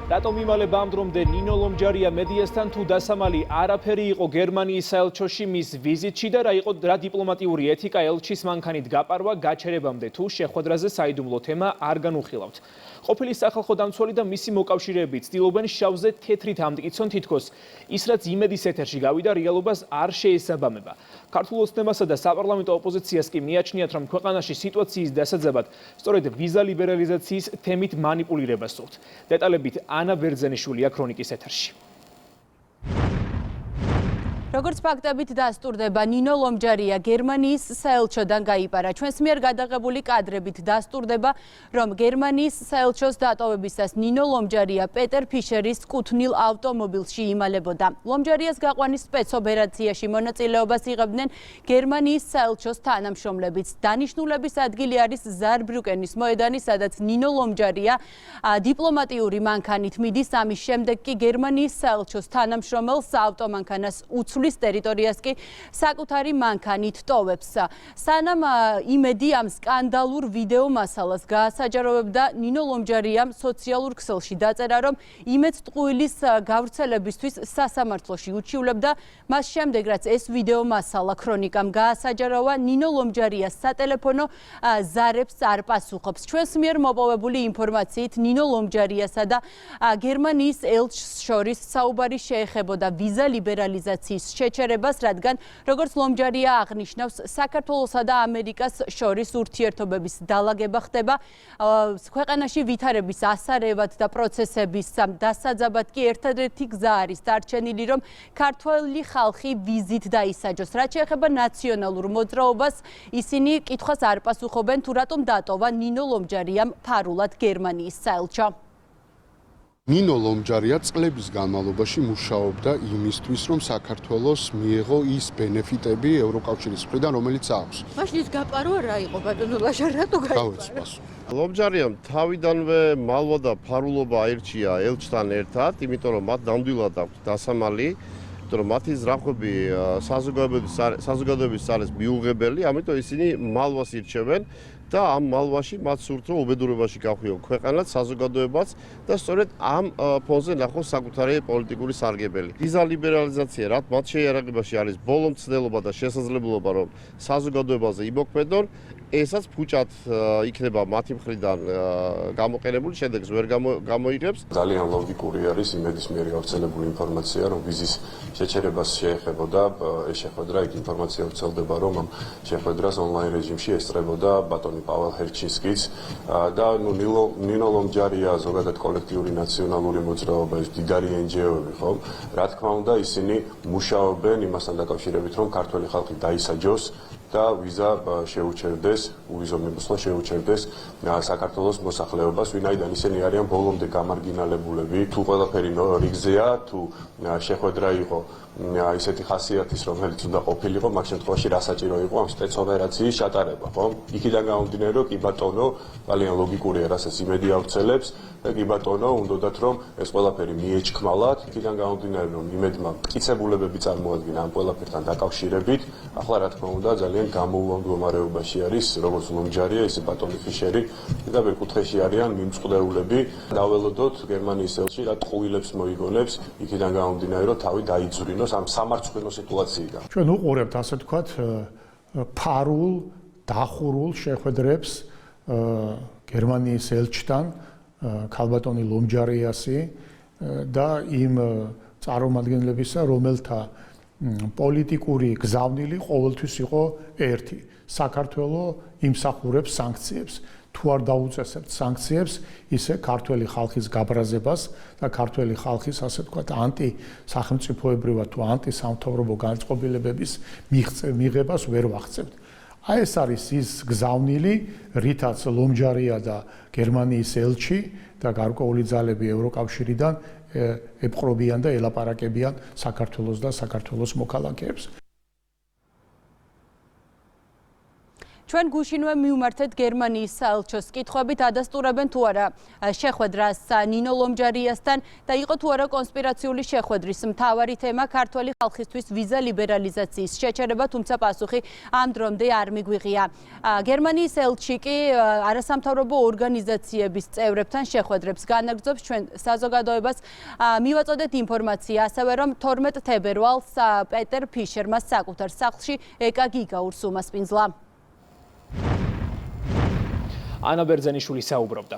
რატომ იმალება ამ დრომდე ნინო ლომჯარია მედიასთან თუ დასამალი არაფერი იყო გერმანიის საელჩოში მის ვიზიტში და რა დიპლომატიური ეთიკა ელჩის მანქანით გაპარვა გაჩერებამდე თუ შეხვედრაზე საიდუმლო თემა არ განუხილავთ. ყოფილი სახალხო დამცველი და მისი მოკავშირეები ცდილობენ შავზე თეთრით ამტკიცონ თითქოს ის რაც იმედის ეთერში გავიდა რეალობას არ შეესაბამება. ქართულ ოცნებასა და საპარლამენტო ოპოზიციას კი მიაჩნიათ რომ ქვეყანაში სიტუაციის დასაძაბად სწორედ ვიზა ლიბერალიზაციის თემით მანიპულირებას სურთ. დეტალებით ანა ბერძენიშვილია ქრონიკის ეთერში. როგორც ფაქტებით დასტურდება, ნინო ლომჯარია გერმანიის საელჩოდან გაიპარა. ჩვენს მიერ გადაღებული კადრებით დასტურდება, რომ გერმანიის საელჩოს დატოვებისას ნინო ლომჯარია პეტერ ფიშერის კუთვნილ ავტომობილში იმალებოდა. ლომჯარიას გაყვანის სპეცოპერაციაში მონაწილეობას იღებდნენ გერმანიის საელჩოს თანამშრომლებიც. დანიშნულების ადგილი არის ზარბრუკენის მოედანი, სადაც ნინო ლომჯარია დიპლომატიური მანქანით მიდის. ამის შემდეგ კი გერმანიის საელჩოს თანამშრომელს ავტომანქანას უცვლის ტერიტორიას კი საკუთარი მანქანით ტოვებს. სანამ იმედი ამ სკანდალურ ვიდეო მასალას გაასაჯაროვებდა, ნინო ლომჯარიამ სოციალურ ქსელში დაწერა, რომ იმედს ტყუილის გავრცელებისთვის სასამართლოში უჩივლებდა. მას შემდეგ, რაც ეს ვიდეო მასალა ქრონიკამ გაასაჯაროვა, ნინო ლომჯარიას სატელეფონო ზარებს არ პასუხობს. ჩვენს მიერ მოპოვებული ინფორმაციით ნინო ლომჯარიასა და გერმანიის ელჩს შორის საუბარი შეეხებოდა ვიზა ლიბერალიზაციის შეჩერებას, რადგან როგორც ლომჯარია აღნიშნავს, საქართველოსა და ამერიკას შორის ურთიერთობების დალაგება ხდება. ქვეყანაში ვითარების ასარევად და პროცესების დასაძაბად კი ერთადერთი გზა არის დარჩენილი, რომ ქართველი ხალხი ვიზით დაისაჯოს. რაც შეეხება ნაციონალურ მოძრაობას, ისინი კითხვას არ პასუხობენ, თუ რატომ დატოვა ნინო ლომჯარიამ ფარულად გერმანიის საელჩო. ნინო ლომჯარია წლების განმავლობაში მუშაობდა იმისთვის, რომ საქართველოს მიეღო ის ბენეფიტები ევროკავშირის მხრიდან, რომელიც აქვს. მაშინ ის გაპარვა რა იყო, ბატონო ლაშა, რატო გაიპარა? ლომჯარიამ თავიდანვე მალვა და ფარულობა აირჩია ელჩთან ერთად, იმიტომ რომ მათ ნამდვილად აქვს დასამალი, იმიტომ რომ მათი ზრახვები საზოგადოების არის მიუღებელი, ამიტომ ისინი მალვას ირჩევენ. და ამ მალვაში მათ სურთ რომ უბედურებაში გახვიონ ქვეყანაც, საზოგადოებაც და სწორედ ამ ფონზე ნახოს საკუთარი პოლიტიკური სარგებელი. ვიზა ლიბერალიზაცია რაც მათ შეიარაღებაში არის ბოლო მცდელობა და შესაძლებლობა რომ საზოგადოებაზე იმოქმედონ, ესაც ფუჭად იქნება მათი მხრიდან გამოყენებული, შედეგს ვერ გამოიღებს. ძალიან ლოგიკური არის იმედის მიერ გავრცელებული ინფორმაცია, რომ ვიზის შეჩერებას შეეხებოდა ეს შეხვედრა, იქ ინფორმაცია ვრცელდება, რომ ამ შეხვედრას ონლაინ რეჟიმში ესწრებოდა ბატონი პაվել ჰერჩინსკიც და ნინო ლომჯარია, ზოგადად კოლექტიური ნაციონალური მოძრაობა, ეს მდიდარი NGO-ები, ხომ? რა თქმა უნდა, ისინი მუშაობენ იმასთან დაკავშირებით, რომ ქართველი ხალხი დაისაჯოს და ვიზა შეუჩერდეს, უვიზო მებოსტვა შეუჩერდეს საქართველოს მოსახლეობას, ვინაიდან ისინი არიან ბოლომდე გამარგინალებულები. თუ ყველაფერი რიგზეა, თუ შეხვედრა იყო ისეთი ხასიათის, რომელიც უნდა ყოფილიყო, მაგ შემთხვევაში რა საჭირო იყო ამ სპეცოპერაციის ჩატარება, ხო? იქიდან გამომდინარე, რომ კი ბატონო, ძალიან ლოგიკურია, რასაც იმედი ავრცელებს და კი ბატონო, უნდათ რომ ეს ყველაფერი მიეჩქმალათ, იქიდან გამომდინარე, რომ იმედმა მტკიცებულებები წარმოადგინა ამ ყველაფერთან დაკავშირებით, ახლა რა თქმა უნდა, ძალიან გამოუვალ მდგომარეობაში არის როგორც ლომჯარია, ისე ბატონი ფიშერი და ვერ კუთხეში არიან მიმწყდეულები. დაველოდოთ გერმანიის ელჩი რა ტყუილებს მოიგონებს, იქიდან გამომდინარე, რომ თავი დაიძვრინოს ამ სამარცხვინო სიტუაციიდან. ჩვენ უყურებთ ასე თქვათ ფარულ, დახურულ შეხვედრებს გერმანიის ელჩთან, ქალბატონი ლომჯარიასი და იმ წარმომადგენლებისა, რომელთა პოლიტიკური გზავნილი ყოველთვის იყო ერთი. საქართველოს იმსახურებს სანქციებს. თუ არ დაუწესებთ სანქციებს, ისე ქართველი ხალხის გაბრაზებას და ქართველი ხალხის, ასე ვთქვათ, ანტისახელმწიფოებრივად თუ ანტისამთავრობო განწყობილებების მიღებას ვერ ვახცევთ. აი ეს არის ის გზავნილი, რითაც ლომჯარია და გერმანიის ელჩი და გარკვეული ძალები ევროკავშირიდან ეპყრობიან და ელაპარაკებიან საქართველოს და საქართველოს მოქალაქეებს. ჩვენ გუშინვე მივმართეთ გერმანიის საელჩოს კითხვებით ადასტურებენ თუ არა შეხვედრას ნინო ლომჯარიასთან და იყო თუ არა კონსპირაციული შეხვედრის მთავარი თემა ქართველი ხალხისთვის ვიზა ლიბერალიზაციის შეჩერება, თუმცა პასუხი ამ დრომდე არ მიგვიღია. გერმანიის ელჩი კი არასამთავრობო ორგანიზაციების წევრებთან შეხვედრებს განაგრძობს. ჩვენ საზოგადოებას მივაწოდეთ ინფორმაცია ასევე რომ 12 თებერვალს პეტერ ფიშერმა საკუთარ სახლში ეკაგი გაურსუმა სპინძლა. ანა ბერძენიშვილი საუბრობდა.